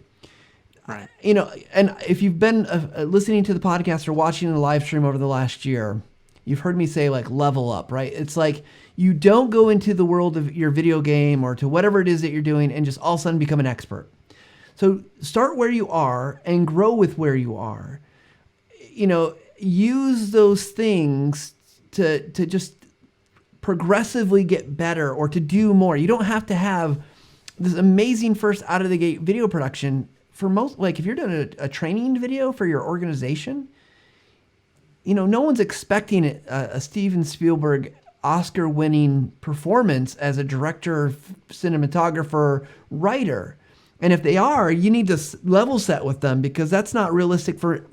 Right. And if you've been listening to the podcast or watching the live stream over the last year, you've heard me say, like, level up, right? It's like you don't go into the world of your video game or to whatever it is that you're doing and just all of a sudden become an expert. So start where you are and grow with where you are. Use those things to just progressively get better or to do more. You don't have to have this amazing first out of the gate video production. For most, like if you're doing a training video for your organization, no one's expecting a Steven Spielberg Oscar-winning performance as a director, cinematographer, writer. And if they are, you need to level set with them, because that's not realistic for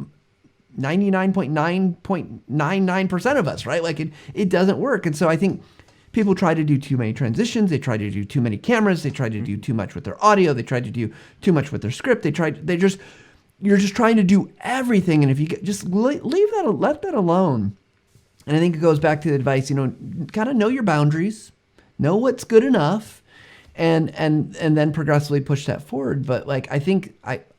99.999% of us, right? Like it doesn't work. And so I think people try to do too many transitions. They try to do too many cameras. They try to do too much with their audio. They try to do too much with their script. You're just trying to do everything. And if you just let that alone. And I think it goes back to the advice, kind of know your boundaries, know what's good enough, and then progressively push that forward. But like, I think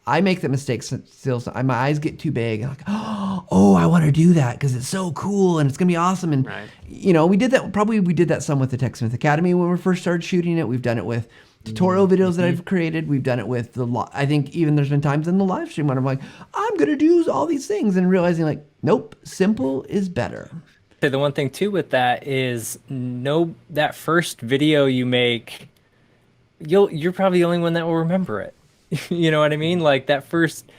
I make that mistake still. My eyes get too big. And like, oh, I want to do that because it's so cool and it's gonna be awesome. And right. We did that some with the TechSmith Academy when we first started shooting it. We've done it with tutorial videos that I've created. We've done it with I think even there's been times in the live stream when I'm like, I'm gonna do all these things, and realizing like, nope, simple is better. The one thing too with that is that first video you make, you're probably the only one that will remember it. You know what I mean? Like that first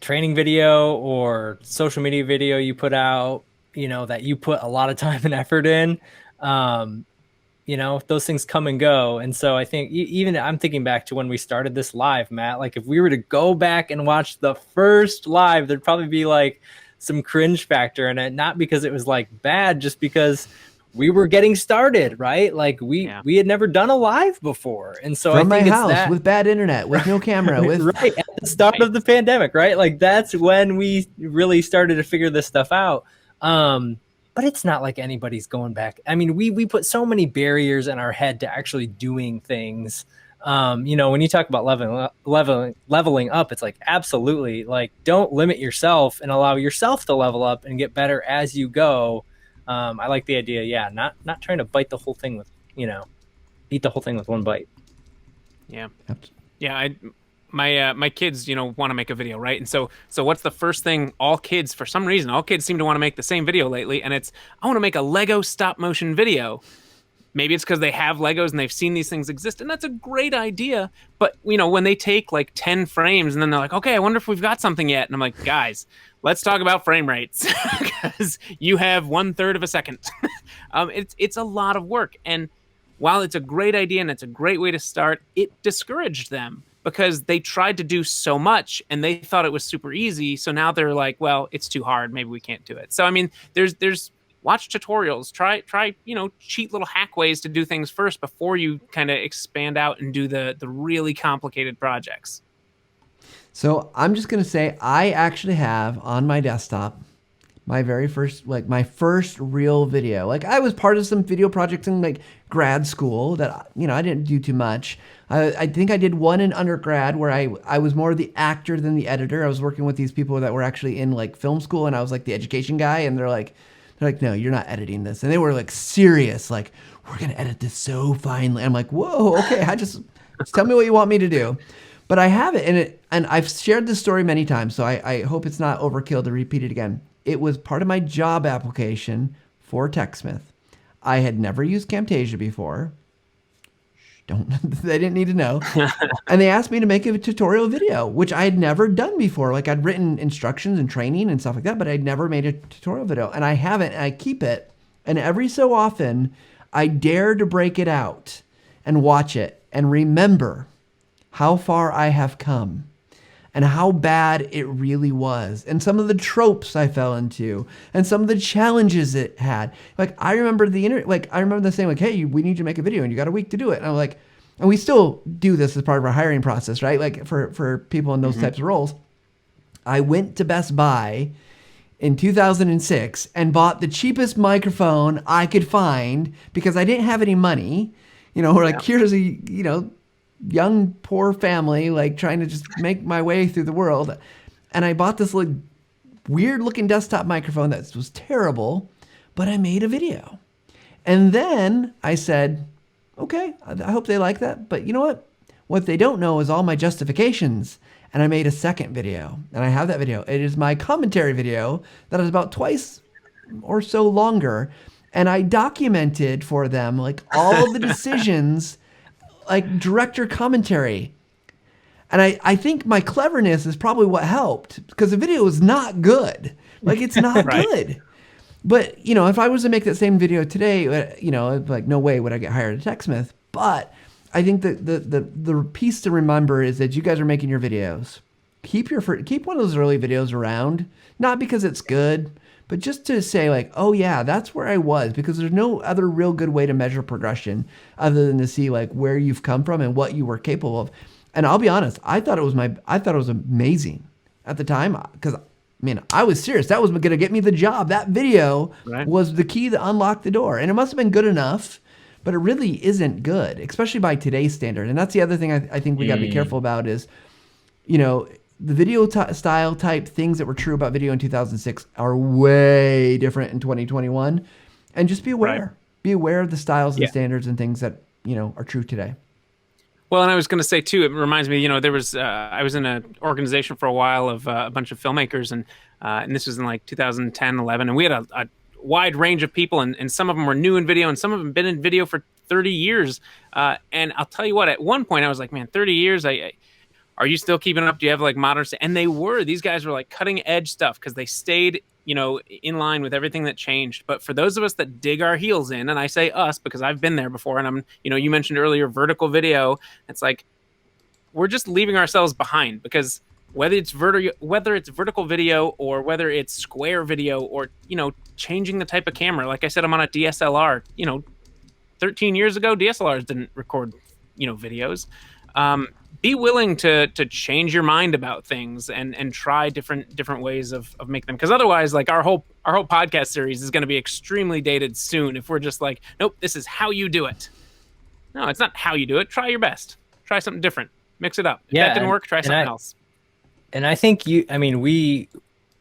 training video or social media video you put out, that you put a lot of time and effort in, those things come and go. And so I think even I'm thinking back to when we started this live, Matt, like if we were to go back and watch the first live, there'd probably be like some cringe factor in it, not because it was like bad, just because we were getting started, right? Like we had never done a live before. And so from I think my house with bad internet, with no camera, with right at the start of the pandemic, right? Like that's when we really started to figure this stuff out. But it's not like anybody's going back. I mean, we put so many barriers in our head to actually doing things. When you talk about leveling up, it's like, absolutely, like don't limit yourself and allow yourself to level up and get better as you go. I like the idea. Not trying to bite the whole thing with, eat the whole thing with one bite. Yeah. Yeah. My kids, want to make a video, right? And so what's the first thing all kids seem to want to make the same video lately. And it's, I want to make a Lego stop motion video. Maybe it's because they have Legos and they've seen these things exist, and that's a great idea. But, when they take like 10 frames and then they're like, okay, I wonder if we've got something yet. And I'm like, guys, let's talk about frame rates because you have 1/3 of a second. It's a lot of work. And while it's a great idea and it's a great way to start, it discouraged them because they tried to do so much and they thought it was super easy. So now they're like, well, it's too hard. Maybe we can't do it. So, I mean, there's watch tutorials, try, cheat little hack ways to do things first before you kind of expand out and do the really complicated projects. So I'm just going to say, I actually have on my desktop my very first, my first real video. Like I was part of some video projects in like grad school that, I didn't do too much. I think I did one in undergrad where I was more the actor than the editor. I was working with these people that were actually in like film school, and I was like the education guy, and they're like, no, you're not editing this. And they were like serious, like, we're going to edit this so finely. I'm like, whoa, okay, just tell me what you want me to do. But I have it, and I've shared this story many times, so I hope it's not overkill to repeat it again. It was part of my job application for TechSmith. I had never used Camtasia before. They didn't need to know. And they asked me to make a tutorial video, which I had never done before. Like I'd written instructions and training and stuff like that, but I'd never made a tutorial video. And I haven't, and I keep it. And every so often, I dare to break it out and watch it and remember how far I have come and how bad it really was, and some of the tropes I fell into, and some of the challenges it had. Like I remember I remember them saying like, "Hey, we need you to make a video, and you got a week to do it." And I'm like, and we still do this as part of our hiring process, right? Like for people in those types of roles. I went to Best Buy in 2006 and bought the cheapest microphone I could find because I didn't have any money. We're like, here's a, young, poor family, like trying to just make my way through the world. And I bought this like weird looking desktop microphone that was terrible, but I made a video. And then I said, okay, I hope they like that. But you know what? What they don't know is all my justifications. And I made a second video, and I have that video. It is my commentary video that is about twice or so longer. And I documented for them like all the decisions, like director commentary. And I think my cleverness is probably what helped, because the video is not good. Like, it's not Right. good. But, if I was to make that same video today, like, no way would I get hired at TechSmith. But I think that the piece to remember is that you guys are making your videos. Keep one of those early videos around, not because it's good, but just to say like, oh yeah, that's where I was, because there's no other real good way to measure progression other than to see like where you've come from and what you were capable of. And I'll be honest, I thought it was amazing at the time, because I was serious. That was going to get me the job. That video was the key that unlocked the door, and it must have been good enough. But it really isn't good, especially by today's standard. And that's the other thing I think we got to be careful about is, the video style type things that were true about video in 2006 are way different in 2021. And just be aware. Right. Be aware of the styles and standards and things that, are true today. Well, and I was going to say, too, it reminds me, there was, I was in an organization for a while of a bunch of filmmakers, and this was in like 2010, 11, and we had a wide range of people, and some of them were new in video, and some of them been in video for 30 years. And I'll tell you what, at one point I was like, man, 30 years, are you still keeping up? Do you have like modern stuff? And these guys were like cutting edge stuff because they stayed, in line with everything that changed. But for those of us that dig our heels in, and I say us because I've been there before, and I'm, you mentioned earlier vertical video. It's like, we're just leaving ourselves behind, because whether it's vertical video or whether it's square video or, changing the type of camera. Like I said, I'm on a DSLR. 13 years ago, DSLRs didn't record, videos. Be willing to change your mind about things and try different ways of making them. Because otherwise, like our whole podcast series is going to be extremely dated soon if we're just like, nope, this is how you do it. No, it's not how you do it. Try your best. Try something different. Mix it up. If that didn't work, try something else. And I think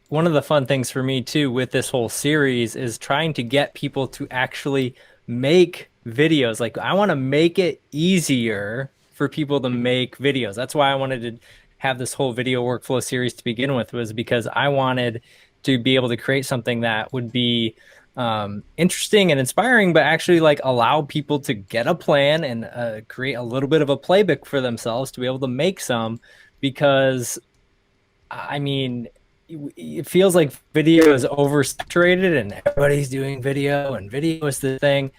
one of the fun things for me too with this whole series is trying to get people to actually make videos. Like, I want to make it easier for people to make videos. That's why I wanted to have this whole video workflow series to begin with, was because I wanted to be able to create something that would be interesting and inspiring, but actually like allow people to get a plan and create a little bit of a playbook for themselves to be able to make some. Because it feels like video is oversaturated and everybody's doing video, and video is the thing.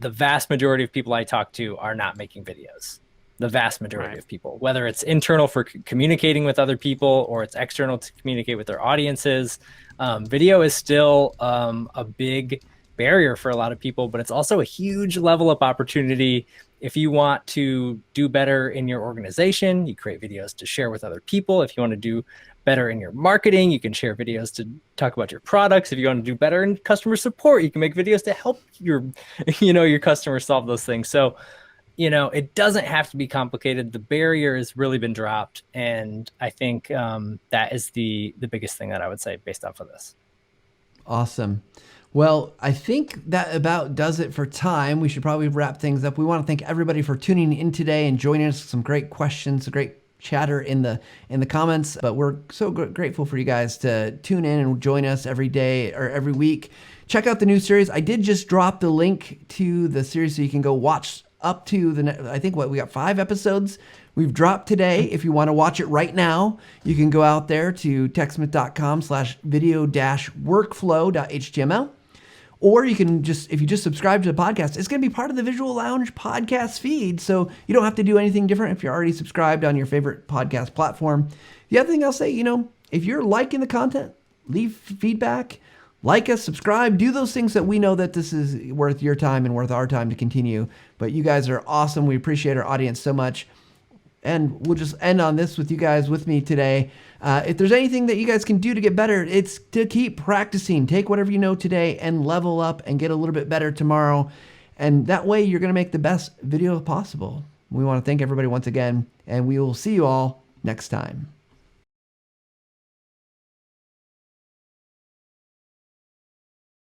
The vast majority of people I talk to are not making videos. The vast majority of people, whether it's internal for communicating with other people or it's external to communicate with their audiences, video is still a big barrier for a lot of people, but it's also a huge level up opportunity. If you want to do better in your organization, you create videos to share with other people. If you want to do better in your marketing, you can share videos to talk about your products. If you want to do better in customer support, you can make videos to help your customers solve those things. So, it doesn't have to be complicated. The barrier has really been dropped. And I think that is the biggest thing that I would say based off of this. Awesome. Well, I think that about does it for time. We should probably wrap things up. We want to thank everybody for tuning in today and joining us. Some great questions, a great chatter in the comments. But we're so grateful for you guys to tune in and join us every day or every week. Check out the new series. I did just drop the link to the series so you can go watch up to I think we got 5 episodes we've dropped today. If you want to watch it right now, you can go out there to techsmith.com/video-workflow.html. Or you can if you just subscribe to the podcast, it's going to be part of the Visual Lounge podcast feed. So you don't have to do anything different if you're already subscribed on your favorite podcast platform. The other thing I'll say, if you're liking the content, leave feedback, like us, subscribe, do those things that we know that this is worth your time and worth our time to continue. But you guys are awesome. We appreciate our audience so much. And we'll just end on this with you guys with me today. If there's anything that you guys can do to get better, it's to keep practicing. Take whatever you know today and level up and get a little bit better tomorrow. And that way you're going to make the best video possible. We want to thank everybody once again, and we will see you all next time.